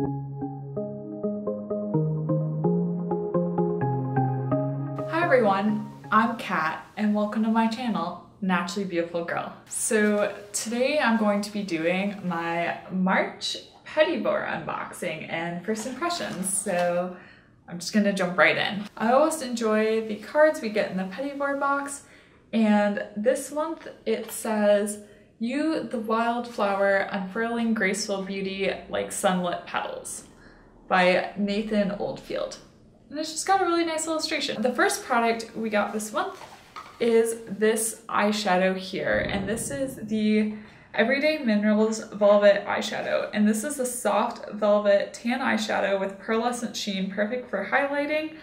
Hi everyone, I'm Kat and welcome to my channel, Naturally Beautiful Girl. So today I'm going to be doing my March Petit Vour unboxing and first impressions. So I'm just gonna jump right in. I always enjoy the cards we get in the Petit Vour box, and this month it says, "You, the wildflower, unfurling graceful beauty like sunlit petals," by Nathan Oldfield. And it's just got a really nice illustration. The first product we got this month is this eyeshadow here, and this is the Everyday Minerals Velvet Eyeshadow. And this is a soft velvet tan eyeshadow with pearlescent sheen, perfect for highlighting.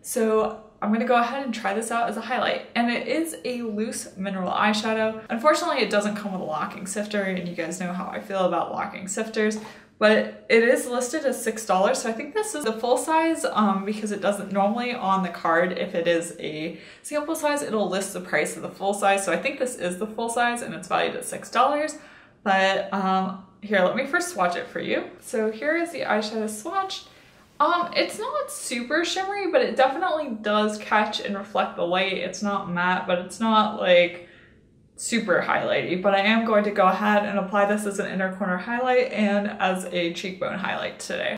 So I'm gonna go ahead and try this out as a highlight. And it is a loose mineral eyeshadow. Unfortunately, it doesn't come with a locking sifter, and you guys know how I feel about locking sifters. But it is listed as $6, so I think this is the full size because it doesn't normally on the card, if it is a sample size, it'll list the price of the full size. So I think this is the full size and it's valued at $6. But here, let me first swatch it for you. So here is the eyeshadow swatched. It's not super shimmery, but it definitely does catch and reflect the light. It's not matte, but it's not like super highlighty, but I am going to go ahead and apply this as an inner corner highlight and as a cheekbone highlight today.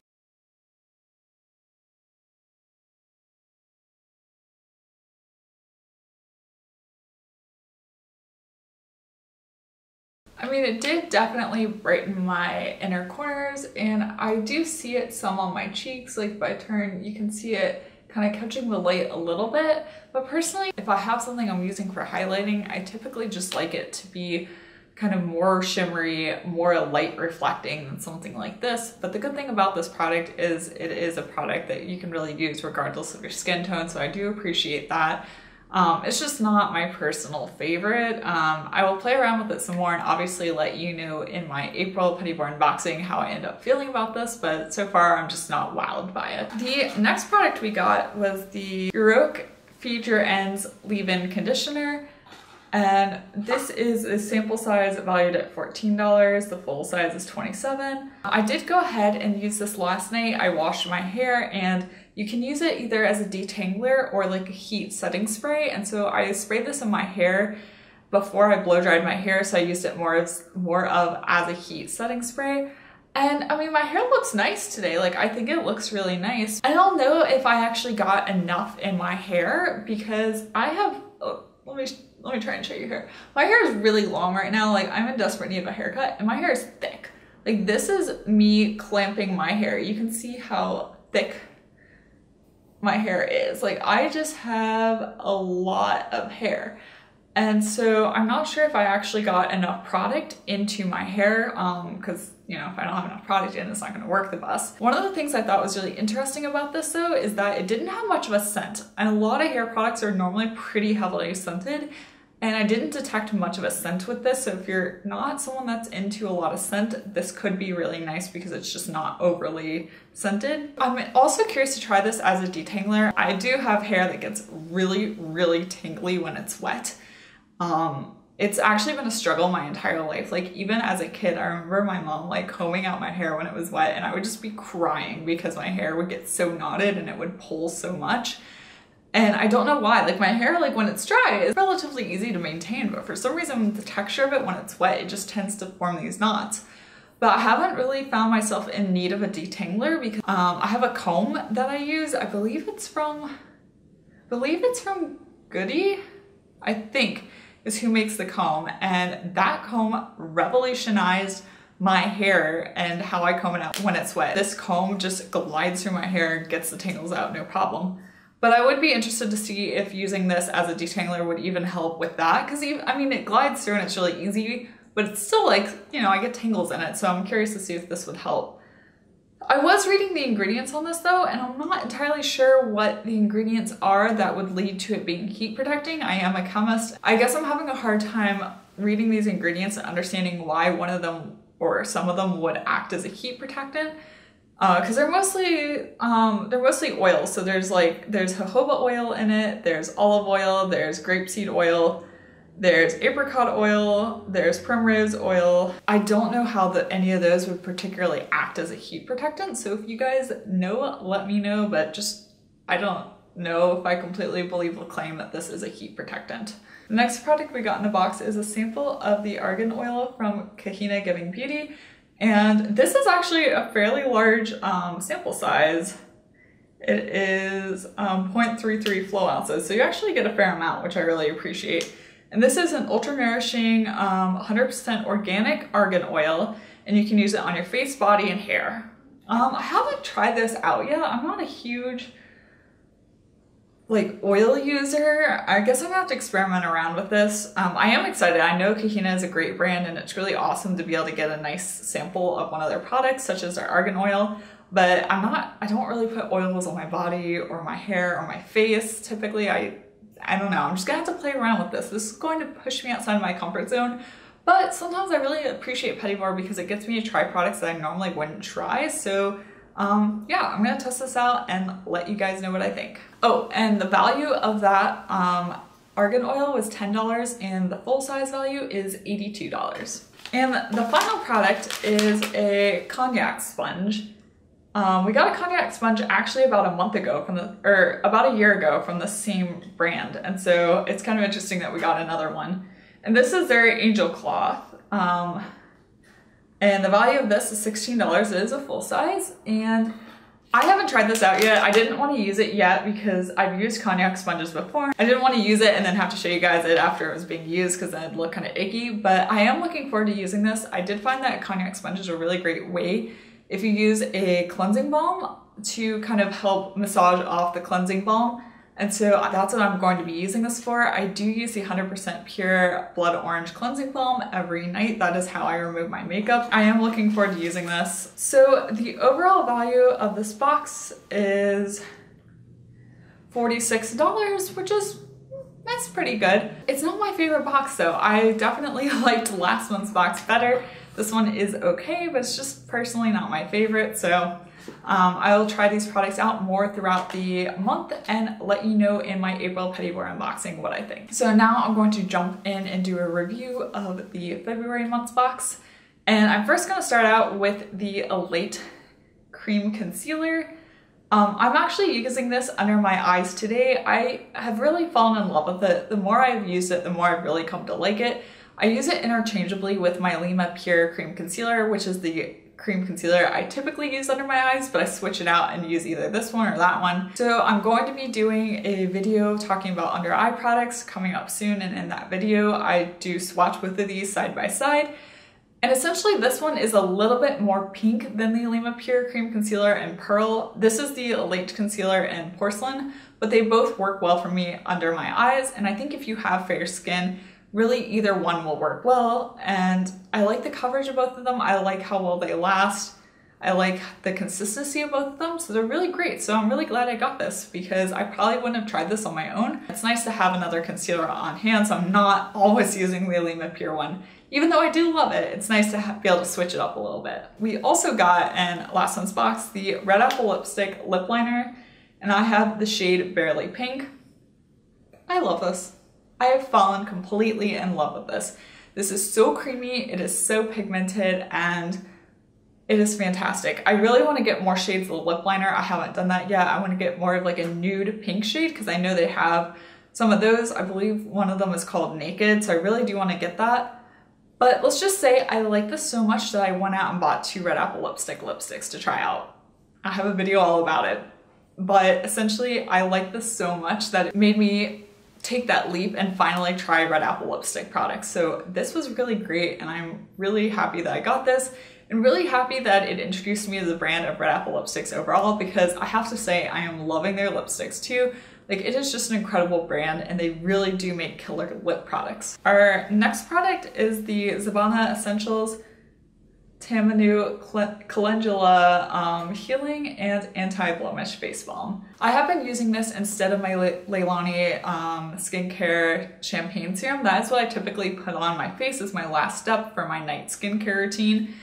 I mean, it did definitely brighten my inner corners, and I do see it some on my cheeks. Like if I turn, you can see it kind of catching the light a little bit. But personally, if I have something I'm using for highlighting, I typically just like it to be kind of more shimmery, more light reflecting than something like this. But the good thing about this product is it is a product that you can really use regardless of your skin tone, so I do appreciate that. It's just not my personal favorite. I will play around with it some more and obviously let you know in my April Petit Vour unboxing how I end up feeling about this, but so far I'm just not wowed by it. The next product we got was the Heroic Feed Your Ends Leave-In Conditioner, and this is a sample size valued at $14. The full size is $27. I did go ahead and use this last night. I washed my hair, and you can use it either as a detangler or like a heat setting spray. And so I sprayed this in my hair before I blow dried my hair, so I used it more of as a heat setting spray. And I mean, my hair looks nice today. Like, I think it looks really nice. I don't know if I actually got enough in my hair because I have, let me try and show you here. My hair is really long right now. Like, I'm in desperate need of a haircut, and my hair is thick. Like, this is me clamping my hair. You can see how thick my hair is. Like, I just have a lot of hair. And so I'm not sure if I actually got enough product into my hair, because, you know, if I don't have enough product in, it's not gonna work the best. One of the things I thought was really interesting about this though is that it didn't have much of a scent. And a lot of hair products are normally pretty heavily scented, and I didn't detect much of a scent with this. So if you're not someone that's into a lot of scent, this could be really nice because it's just not overly scented. I'm also curious to try this as a detangler. I do have hair that gets really, really tingly when it's wet. It's actually been a struggle my entire life. Like, even as a kid, I remember my mom like combing out my hair when it was wet, and I would just be crying because my hair would get so knotted and it would pull so much. And I don't know why. Like, my hair, like when it's dry, is relatively easy to maintain, but for some reason the texture of it when it's wet, it just tends to form these knots. But I haven't really found myself in need of a detangler because I have a comb that I use. I believe it's from Goody, I think, is who makes the comb, and that comb revolutionized my hair and how I comb it out when it's wet. This comb just glides through my hair and gets the tangles out, no problem. But I would be interested to see if using this as a detangler would even help with that, because I mean, it glides through and it's really easy, but it's still like, you know, I get tangles in it, so I'm curious to see if this would help. I was reading the ingredients on this though, and I'm not entirely sure what the ingredients are that would lead to it being heat protecting. I am a chemist. I guess I'm having a hard time reading these ingredients and understanding why one of them or some of them would act as a heat protectant. Because they're mostly oils. So there's jojoba oil in it, there's olive oil, there's grapeseed oil, there's apricot oil, there's primrose oil. I don't know how any of those would particularly act as a heat protectant, so if you guys know, let me know, but just, I don't know if I completely believe the claim that this is a heat protectant. The next product we got in the box is a sample of the argan oil from Kahina Giving Beauty, and this is actually a fairly large sample size. It is 0.33 flow ounces, so you actually get a fair amount, which I really appreciate. And this is an ultra nourishing 100% organic argan oil, and you can use it on your face, body, and hair. I haven't tried this out yet. I'm not a huge like oil user. I guess I'm gonna have to experiment around with this. I am excited. I know Kahina is a great brand, and it's really awesome to be able to get a nice sample of one of their products, such as their argan oil. But I don't really put oils on my body or my hair or my face. Typically, I don't know, I'm just gonna have to play around with this. This is going to push me outside of my comfort zone, but sometimes I really appreciate Petit Vour because it gets me to try products that I normally wouldn't try. So yeah, I'm gonna test this out and let you guys know what I think. Oh, and the value of that argan oil was $10 and the full size value is $82. And the final product is a cognac sponge. We got a cognac sponge actually about a month ago or about a year ago from the same brand. And so it's kind of interesting that we got another one. And this is their Angel Cloth. And the value of this is $16. It is a full size. And I haven't tried this out yet. I didn't want to use it yet because I've used cognac sponges before. I didn't want to use it and then have to show you guys it after it was being used because then it'd look kind of icky. But I am looking forward to using this. I did find that cognac sponge is a really great way if you use a cleansing balm to kind of help massage off the cleansing balm. And so that's what I'm going to be using this for. I do use the 100% pure blood orange cleansing balm every night. That is how I remove my makeup. I am looking forward to using this. So the overall value of this box is $46, which is, that's pretty good. It's not my favorite box though. I definitely liked last month's box better. This one is okay, but it's just personally not my favorite. So I will try these products out more throughout the month and let you know in my April Petit Vour unboxing what I think. So now I'm going to jump in and do a review of the February month's box. And I'm first gonna start out with the Elate Cream Concealer. I'm actually using this under my eyes today. I have really fallen in love with it. The more I've used it, the more I've really come to like it. I use it interchangeably with my Lima Pure Cream Concealer, which is the cream concealer I typically use under my eyes, but I switch it out and use either this one or that one. So I'm going to be doing a video talking about under eye products coming up soon, and in that video I do swatch both of these side by side. And essentially this one is a little bit more pink than the Lima Pure Cream Concealer in Pearl. This is the Elate Concealer in Porcelain, but they both work well for me under my eyes. And I think if you have fair skin, really either one will work well. And I like the coverage of both of them. I like how well they last. I like the consistency of both of them, so they're really great. So I'm really glad I got this because I probably wouldn't have tried this on my own. It's nice to have another concealer on hand, so I'm not always using the Lima Pure one. Even though I do love it, it's nice to be able to switch it up a little bit. We also got in last month's box the Red Apple Lipstick Lip Liner, and I have the shade Barely Pink. I love this. I have fallen completely in love with this. This is so creamy, it is so pigmented, and it is fantastic. I really want to get more shades of the lip liner. I haven't done that yet. I want to get more of like a nude pink shade because I know they have some of those. I believe one of them is called Naked, so I really do want to get that. But let's just say I like this so much that I went out and bought 2 Red Apple lipsticks to try out. I have a video all about it. But essentially, I like this so much that it made me take that leap and finally try Red Apple lipstick products. So this was really great, and I'm really happy that I got this, and really happy that it introduced me to the brand of Red Apple lipsticks overall, because I have to say I am loving their lipsticks too. Like, it is just an incredible brand, and they really do make killer lip products. Our next product is the Zabana Essentials Tamanu Calendula Healing and Anti-Blemish Face Balm. I have been using this instead of my Leilani skincare champagne serum. That is what I typically put on my face as my last step for my night skincare routine.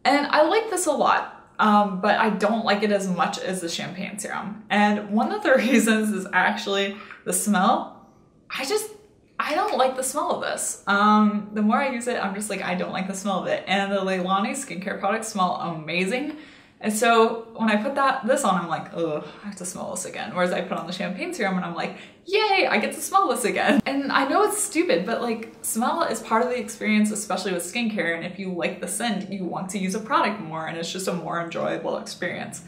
And I like this a lot, but I don't like it as much as the champagne serum. And one of the reasons is actually the smell. I I don't like the smell of this. The more I use it, I'm just like, I don't like the smell of it. And the Leilani skincare products smell amazing. And so when I put this on, I'm like, ugh, I have to smell this again. Whereas I put on the champagne serum and I'm like, yay, I get to smell this again. And I know it's stupid, but like smell is part of the experience, especially with skincare. And if you like the scent, you want to use a product more and it's just a more enjoyable experience.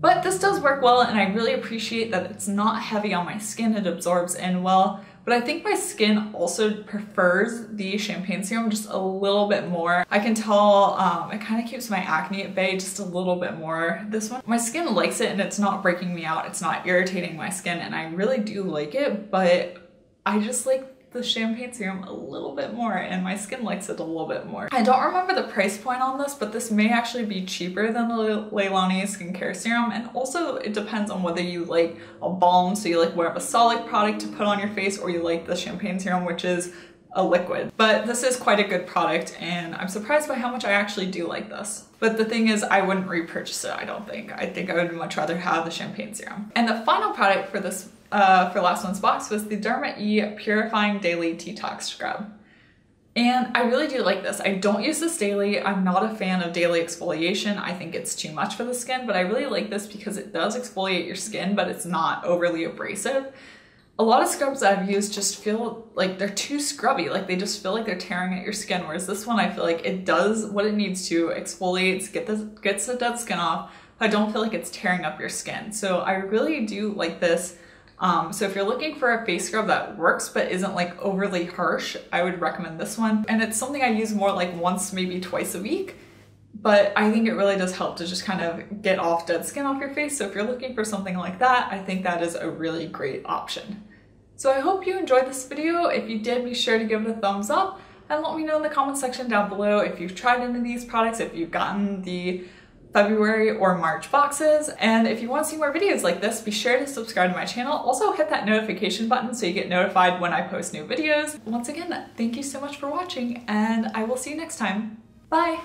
But this does work well, and I really appreciate that it's not heavy on my skin, it absorbs in well. But I think my skin also prefers the champagne serum just a little bit more. I can tell it kind of keeps my acne at bay just a little bit more. This one, my skin likes it and it's not breaking me out, it's not irritating my skin, and I really do like it, but I just like the champagne serum a little bit more and my skin likes it a little bit more. I don't remember the price point on this, but this may actually be cheaper than the Leilani skincare serum, and also it depends on whether you like a balm, so you like more of a solid product to put on your face, or you like the champagne serum, which is a liquid. But this is quite a good product and I'm surprised by how much I actually do like this. But the thing is, I wouldn't repurchase it, I don't think. I think I would much rather have the champagne serum. And the final product for this for last month's box was the Derma E Purifying Daily Detox Scrub. And I really do like this. I don't use this daily. I'm not a fan of daily exfoliation. I think it's too much for the skin, but I really like this because it does exfoliate your skin, but it's not overly abrasive. A lot of scrubs that I've used just feel like they're too scrubby, like they just feel like they're tearing at your skin, whereas this one I feel like it does what it needs to, exfoliates, gets the dead skin off, but I don't feel like it's tearing up your skin. So I really do like this. So if you're looking for a face scrub that works but isn't like overly harsh, I would recommend this one. And it's something I use more like once, maybe twice a week, but I think it really does help to just kind of get off dead skin off your face. So if you're looking for something like that, I think that is a really great option. So I hope you enjoyed this video. If you did, be sure to give it a thumbs up and let me know in the comment section down below if you've tried any of these products, if you've gotten the February or March boxes. And if you want to see more videos like this, be sure to subscribe to my channel. Also hit that notification button so you get notified when I post new videos. Once again, thank you so much for watching and I will see you next time. Bye!